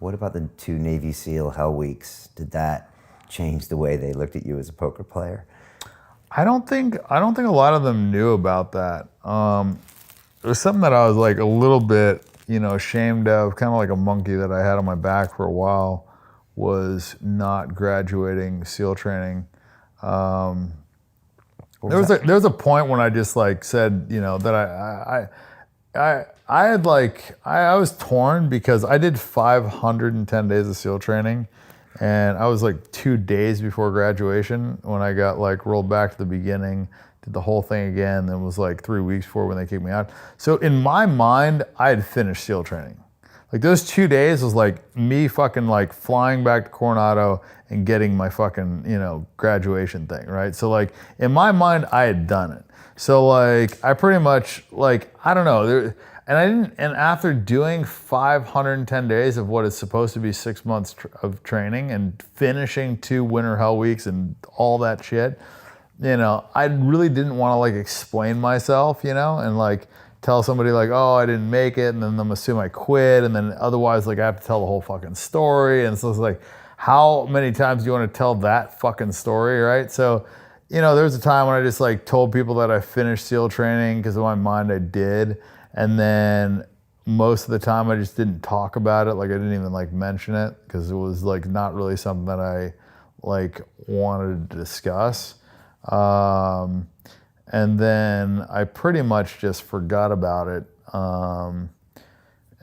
What about the 2 Navy SEAL Hell Weeks? Did that change the way they looked at you as a poker player? I don't think a lot of them knew about that. It was something that I was like a little bit, ashamed of, kind of like a monkey that I had on my back for a while, was not graduating SEAL training. There was a point when I just like said, that I was torn because I did 510 days of SEAL training, and I was like 2 days before graduation when I got like rolled back to the beginning, did the whole thing again, then was like 3 weeks before when they kicked me out. So in my mind, I had finished SEAL training. Like those 2 days was like me fucking like flying back to Coronado and getting my fucking, graduation thing, right? So like in my mind, I had done it. So like I pretty much like, I don't know, and after doing 510 days of what is supposed to be 6 months of training and finishing 2 winter hell weeks and all that shit, I really didn't want to like explain myself, and like tell somebody like, oh, I didn't make it, and then them assume I quit, and then otherwise like I have to tell the whole fucking story. And so it's like, how many times do you want to tell that fucking story, right? So, there was a time when I just like told people that I finished SEAL training because in my mind I did. And then most of the time I just didn't talk about it. Like I didn't even like mention it because it was like not really something that I like wanted to discuss. And then I pretty much just forgot about it,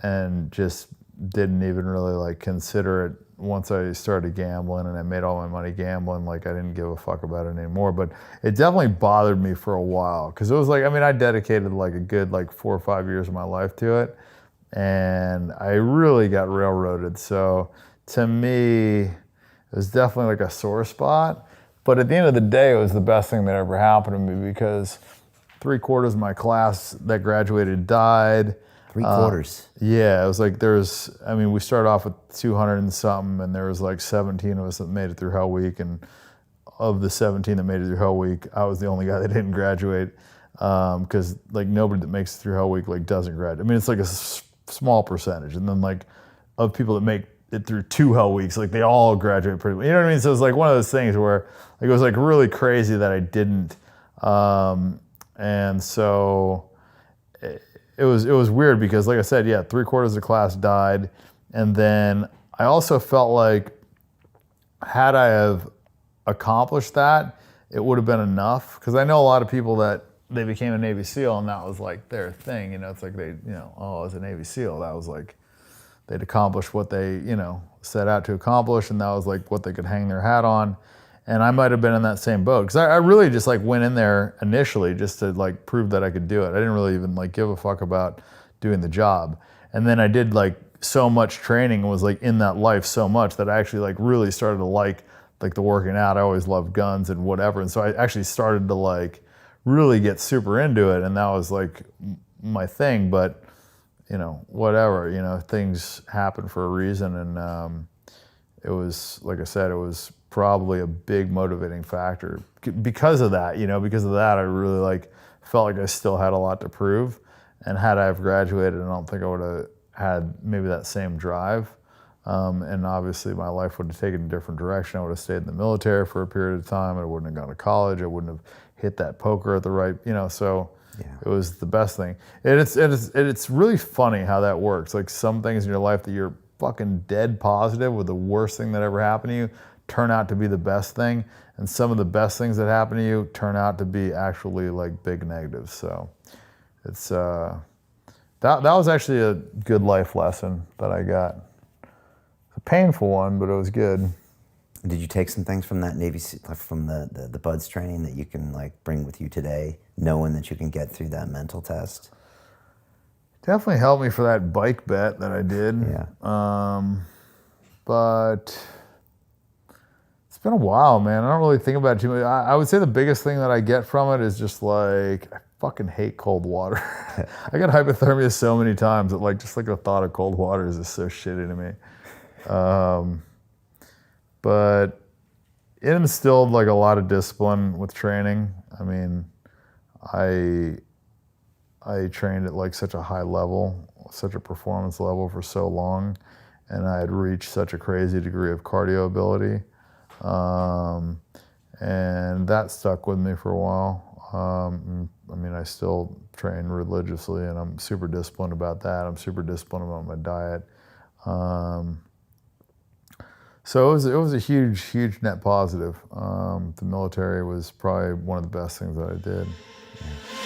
and just didn't even really like consider it once I started gambling and I made all my money gambling. Like I didn't give a fuck about it anymore, but it definitely bothered me for a while because it was like, I dedicated like a good like 4 or 5 years of my life to it, and I really got railroaded. So to me, it was definitely like a sore spot. But at the end of the day, it was the best thing that ever happened to me because 3/4 of my class that graduated died. 3/4? Yeah, it was like we started off with 200 and something, and there was like 17 of us that made it through Hell Week, and of the 17 that made it through Hell Week, I was the only guy that didn't graduate, because like nobody that makes it through Hell Week like doesn't graduate. It's like a small percentage, and then like of people that make it through 2 Hell Weeks, like they all graduate pretty well. You know what I mean? So it's like one of those things where like it was like really crazy that I didn't, and so it was weird because like I said, yeah, 3/4 of the class died, and then I also felt like had I have accomplished that, it would have been enough, because I know a lot of people that they became a Navy SEAL and that was like their thing. It's like they, as a Navy SEAL, that was like they'd accomplished what they, set out to accomplish, and that was like what they could hang their hat on. And I might have been in that same boat because I really just like went in there initially just to like prove that I could do it. I didn't really even like give a fuck about doing the job. And then I did like so much training and was like in that life so much that I actually like really started to like the working out. I always loved guns and whatever. And so I actually started to like really get super into it, and that was like my thing. But whatever, things happen for a reason. And it was, like I said, it was probably a big motivating factor because of that. Because of that, I really like felt like I still had a lot to prove. And had I have graduated, I don't think I would have had maybe that same drive. And obviously my life would have taken a different direction. I would have stayed in the military for a period of time. I wouldn't have gone to college. I wouldn't have hit that poker at the right, so yeah. It was the best thing. And it's really funny how that works. Like some things in your life that you're fucking dead positive with the worst thing that ever happened to you turn out to be the best thing. And some of the best things that happen to you turn out to be actually like big negatives. So it's, that was actually a good life lesson that I got. A painful one, but it was good. Did you take some things from that Navy, from the BUDS training that you can like bring with you today, knowing that you can get through that mental test? Definitely helped me for that bike bet that I did. Yeah. But it's been a while, man. I don't really think about it too much. I would say the biggest thing that I get from it is just like, I fucking hate cold water. I got hypothermia so many times that like, just like the thought of cold water is just so shitty to me. But it instilled like a lot of discipline with training. I trained at like such a high level, such a performance level for so long. and I had reached such a crazy degree of cardio ability. And that stuck with me for a while. I mean, I still train religiously, and I'm super disciplined about that. I'm super disciplined about my diet. So it was a huge net positive. The military was probably one of the best things that I did. Yeah.